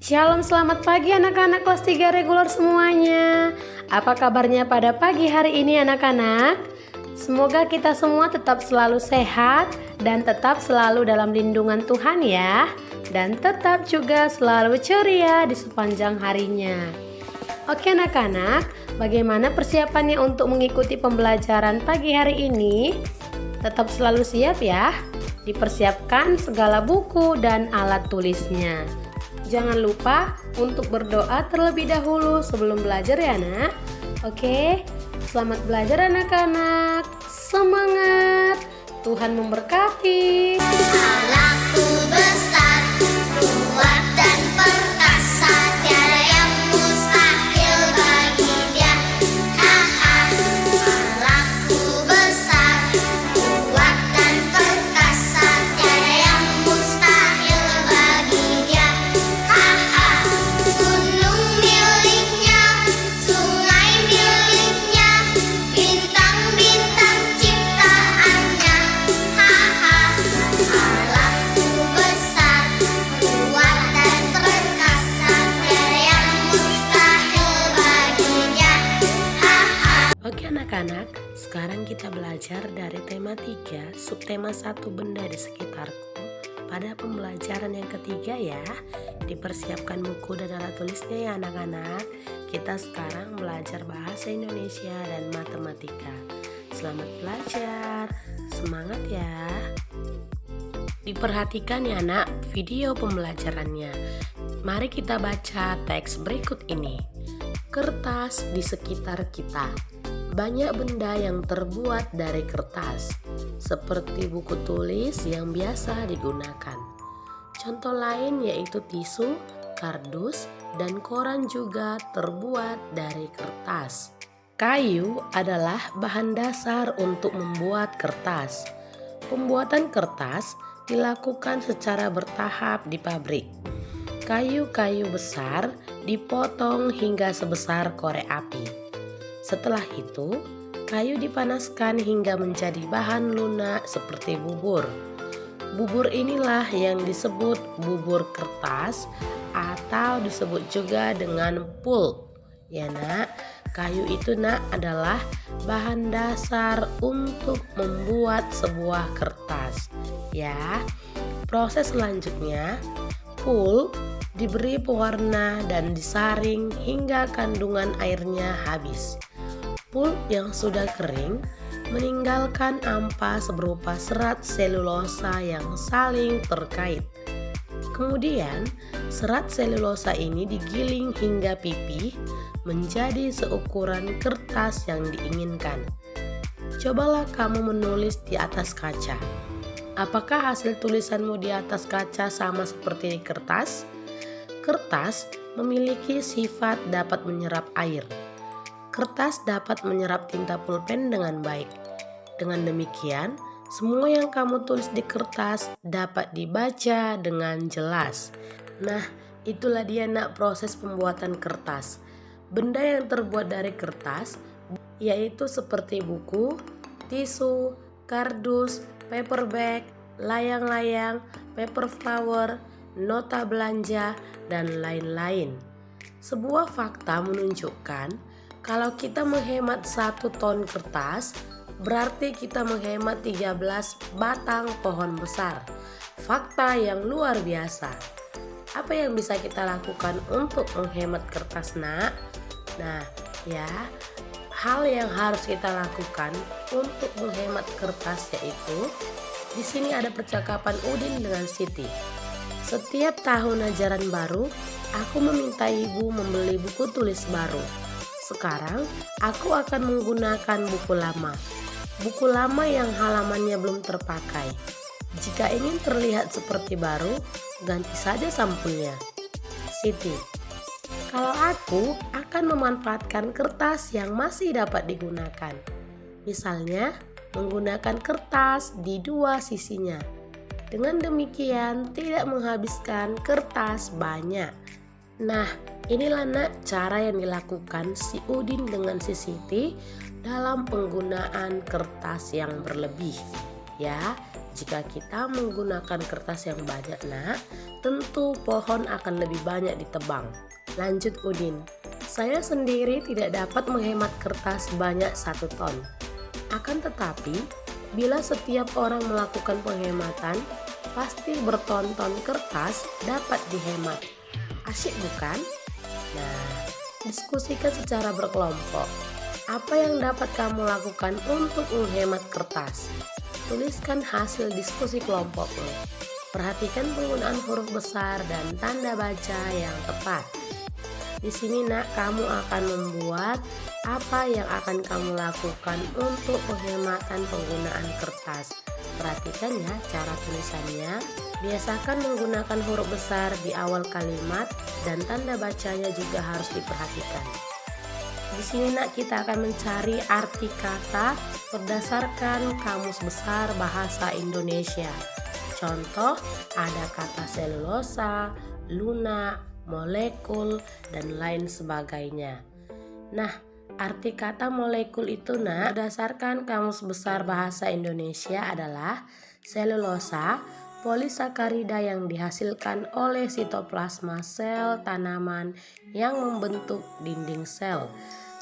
Shalom, selamat pagi anak-anak kelas 3 reguler semuanya. Apa kabarnya pada pagi hari ini anak-anak? Semoga kita semua tetap selalu sehat dan tetap selalu dalam lindungan Tuhan ya. Dan tetap juga selalu ceria di sepanjang harinya. Oke anak-anak, bagaimana persiapannya untuk mengikuti pembelajaran pagi hari ini? Tetap selalu siap ya. Dipersiapkan segala buku dan alat tulisnya. Jangan lupa untuk berdoa terlebih dahulu sebelum belajar ya nak. Oke, selamat belajar anak-anak. Semangat, Tuhan memberkati. Allahku besar, kuat dan perkasa, tiada yang mustahil bagi Dia. Allahku besar, kuat dan perkasa, tiada yang mustahil bagi Dia. Gunung miliknya, sungai miliknya, bintang-bintang ciptaannya. Allahku besar, kuat dan perkasa, tiada yang mustahil baginya. Oke anak-anak, sekarang kita belajar dari tema 3, subtema 1 benda di sekitarku. Pada pembelajaran yang ketiga ya, dipersiapkan buku dan alat tulisnya ya anak-anak. Kita sekarang belajar bahasa Indonesia dan matematika. Selamat belajar, semangat ya. Diperhatikan ya anak video pembelajarannya. Mari kita baca teks berikut ini. Kertas di sekitar kita. Banyak benda yang terbuat dari kertas, seperti buku tulis yang biasa digunakan. Contoh lain yaitu tisu, kardus, dan koran juga terbuat dari kertas. Kayu adalah bahan dasar untuk membuat kertas. Pembuatan kertas dilakukan secara bertahap di pabrik. Kayu-kayu besar dipotong hingga sebesar korek api. Setelah itu, kayu dipanaskan hingga menjadi bahan lunak seperti bubur. Bubur inilah yang disebut bubur kertas atau disebut juga dengan pulp. Ya nak, kayu itu nak adalah bahan dasar untuk membuat sebuah kertas. Ya, proses selanjutnya, pulp diberi pewarna dan disaring hingga kandungan airnya habis. Pulp yang sudah kering meninggalkan ampas berupa serat selulosa yang saling terkait. Kemudian, serat selulosa ini digiling hingga pipih menjadi seukuran kertas yang diinginkan. Cobalah kamu menulis di atas kaca. Apakah hasil tulisanmu di atas kaca sama seperti di kertas? Kertas memiliki sifat dapat menyerap air. Kertas dapat menyerap tinta pulpen dengan baik. Dengan demikian, semua yang kamu tulis di kertas dapat dibaca dengan jelas. Nah, itulah dia nak proses pembuatan kertas. Benda yang terbuat dari kertas yaitu seperti buku, tisu, kardus, paper bag, layang-layang, paper flower, nota belanja, dan lain-lain. Sebuah fakta menunjukkan kalau kita menghemat 1 ton kertas, berarti kita menghemat 13 batang pohon besar. Fakta yang luar biasa. Apa yang bisa kita lakukan untuk menghemat kertas nak? Nah, ya, hal yang harus kita lakukan untuk menghemat kertas yaitu di sini ada percakapan Udin dengan Siti. Setiap tahun ajaran baru, aku meminta ibu membeli buku tulis baru. Sekarang, aku akan menggunakan buku lama. Buku lama yang halamannya belum terpakai. Jika ingin terlihat seperti baru, ganti saja sampulnya. Siti, kalau aku akan memanfaatkan kertas yang masih dapat digunakan. Misalnya, menggunakan kertas di 2 sisinya. Dengan demikian, tidak menghabiskan kertas banyak. Nah, inilah nak cara yang dilakukan si Udin dengan si Siti dalam penggunaan kertas yang berlebih. Ya, jika kita menggunakan kertas yang banyak nak, tentu pohon akan lebih banyak ditebang. Lanjut Udin, saya sendiri tidak dapat menghemat kertas sebanyak 1 ton. Akan tetapi, bila setiap orang melakukan penghematan, pasti berton-ton kertas dapat dihemat. Asyik bukan? Nah, diskusikan secara berkelompok. Apa yang dapat kamu lakukan untuk menghemat kertas? Tuliskan hasil diskusi kelompokmu. Perhatikan penggunaan huruf besar dan tanda baca yang tepat. Di sini nak, kamu akan membuat apa yang akan kamu lakukan untuk penghematan penggunaan kertas. Perhatikan ya cara tulisannya. Biasakan menggunakan huruf besar di awal kalimat dan tanda bacanya juga harus diperhatikan. Di sini nak, kita akan mencari arti kata berdasarkan Kamus Besar Bahasa Indonesia. Contoh, ada kata selulosa, lunak, molekul, dan lain sebagainya. Nah, arti kata molekul itu nak, berdasarkan Kamus Besar Bahasa Indonesia adalah selulosa, polisakarida yang dihasilkan oleh sitoplasma sel tanaman yang membentuk dinding sel.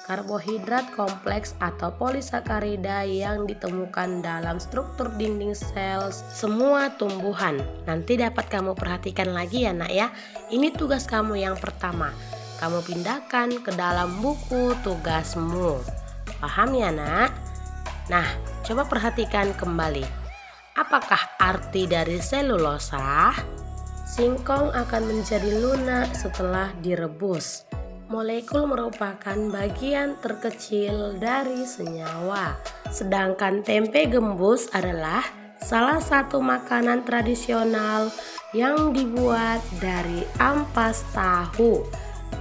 Karbohidrat kompleks atau polisakarida yang ditemukan dalam struktur dinding sel semua tumbuhan. Nanti dapat kamu perhatikan lagi ya nak ya. Ini tugas kamu yang pertama. Kamu pindahkan ke dalam buku tugasmu. Paham ya nak? Nah, coba perhatikan kembali. Apakah arti dari selulosa? Singkong akan menjadi lunak setelah direbus. Molekul merupakan bagian terkecil dari senyawa. Sedangkan tempe gembus adalah salah satu makanan tradisional yang dibuat dari ampas tahu.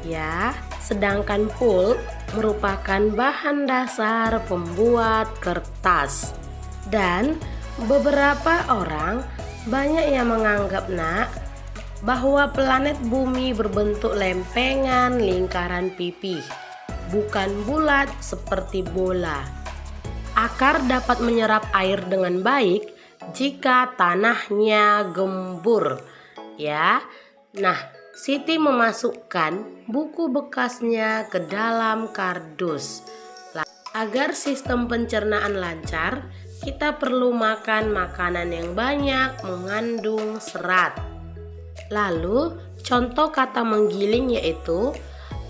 Ya, sedangkan pulp merupakan bahan dasar pembuat kertas. Dan beberapa orang banyak yang menganggap nak bahwa planet bumi berbentuk lempengan lingkaran pipih, bukan bulat seperti bola. Akar dapat menyerap air dengan baik jika tanahnya gembur. Ya. Nah, Siti memasukkan buku bekasnya ke dalam kardus. Agar sistem pencernaan lancar, kita perlu makan makanan yang banyak mengandung serat. Lalu, contoh kata menggiling yaitu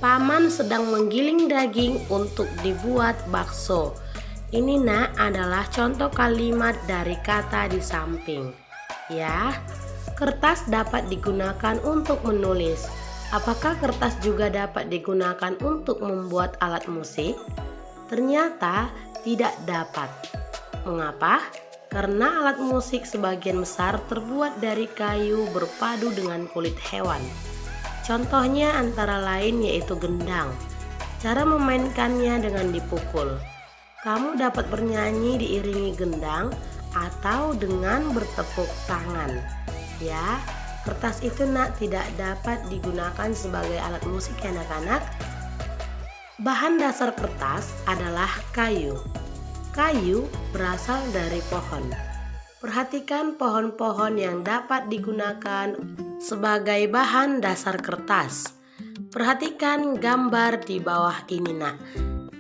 paman sedang menggiling daging untuk dibuat bakso. Ini nak adalah contoh kalimat dari kata di samping. Ya, kertas dapat digunakan untuk menulis. Apakah kertas juga dapat digunakan untuk membuat alat musik? Ternyata tidak dapat. Mengapa? Karena alat musik sebagian besar terbuat dari kayu berpadu dengan kulit hewan. Contohnya antara lain yaitu gendang. Cara memainkannya dengan dipukul. Kamu dapat bernyanyi diiringi gendang atau dengan bertepuk tangan. Ya, kertas itu nak tidak dapat digunakan sebagai alat musik ya anak-anak. Bahan dasar kertas adalah kayu. Kayu berasal dari pohon. Perhatikan pohon-pohon yang dapat digunakan sebagai bahan dasar kertas. Perhatikan gambar di bawah ini nak.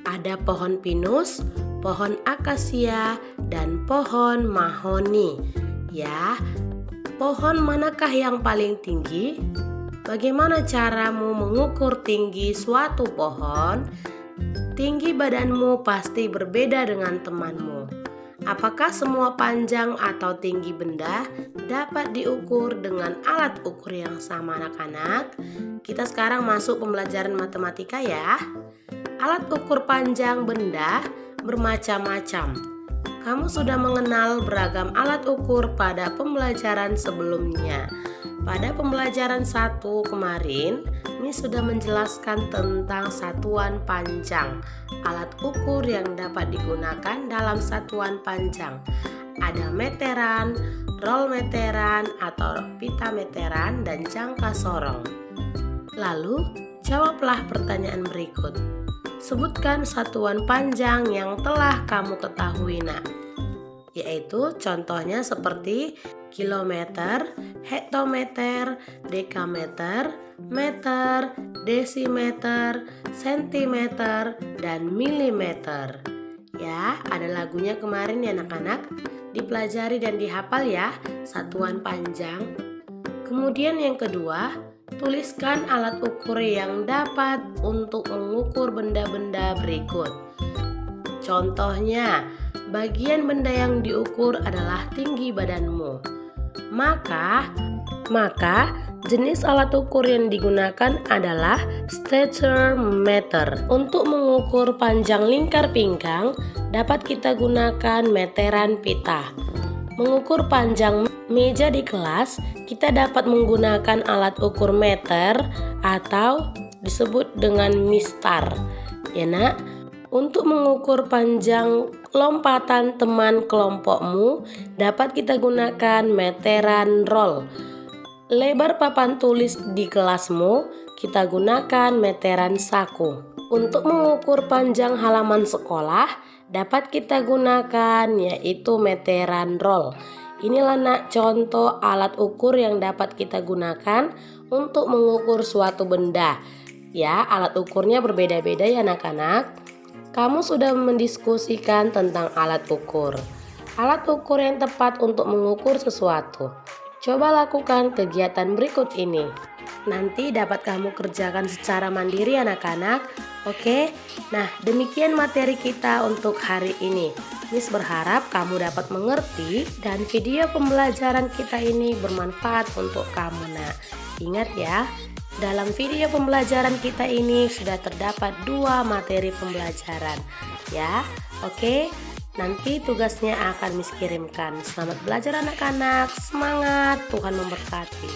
Ada pohon pinus, pohon akasia, dan pohon mahoni. Ya, pohon manakah yang paling tinggi? Bagaimana caramu mengukur tinggi suatu pohon? Tinggi badanmu pasti berbeda dengan temanmu. Apakah semua panjang atau tinggi benda dapat diukur dengan alat ukur yang sama anak-anak? Kita sekarang masuk pembelajaran matematika ya. Alat ukur panjang benda bermacam-macam. Kamu sudah mengenal beragam alat ukur pada pembelajaran sebelumnya. Pada pembelajaran 1 kemarin, Miss sudah menjelaskan tentang satuan panjang, alat ukur yang dapat digunakan dalam satuan panjang. Ada meteran, roll meteran atau pita meteran, dan jangka sorong. Lalu, jawablah pertanyaan berikut. Sebutkan satuan panjang yang telah kamu ketahui nak. yaitu contohnya seperti kilometer, hektometer, dekameter, meter, desimeter, sentimeter, dan milimeter. Ya, ada lagunya kemarin ya anak-anak. Dipelajari dan dihafal ya, satuan panjang. Kemudian yang kedua, tuliskan alat ukur yang dapat untuk mengukur benda-benda berikut. Contohnya, bagian benda yang diukur adalah tinggi badanmu. Maka jenis alat ukur yang digunakan adalah stature meter. Untuk mengukur panjang lingkar pinggang, dapat kita gunakan meteran pita. Mengukur panjang meja di kelas, kita dapat menggunakan alat ukur meter atau disebut dengan mistar. Ya nak, untuk mengukur panjang lompatan teman kelompokmu, dapat kita gunakan meteran roll. Lebar papan tulis di kelasmu, kita gunakan meteran saku. Untuk mengukur panjang halaman sekolah, dapat kita gunakan yaitu meteran roll. Inilah nak contoh alat ukur yang dapat kita gunakan untuk mengukur suatu benda. Ya, alat ukurnya berbeda-beda ya anak-anak. Kamu sudah mendiskusikan tentang alat ukur. Alat ukur yang tepat untuk mengukur sesuatu. Coba lakukan kegiatan berikut ini. Nanti dapat kamu kerjakan secara mandiri anak-anak. Oke? Nah, demikian materi kita untuk hari ini. Miss berharap kamu dapat mengerti dan video pembelajaran kita ini bermanfaat untuk kamu nak. Ingat ya, dalam video pembelajaran kita ini sudah terdapat 2 materi pembelajaran. Ya, oke? Nanti tugasnya akan Miss kirimkan. Selamat belajar anak-anak, semangat, Tuhan memberkati.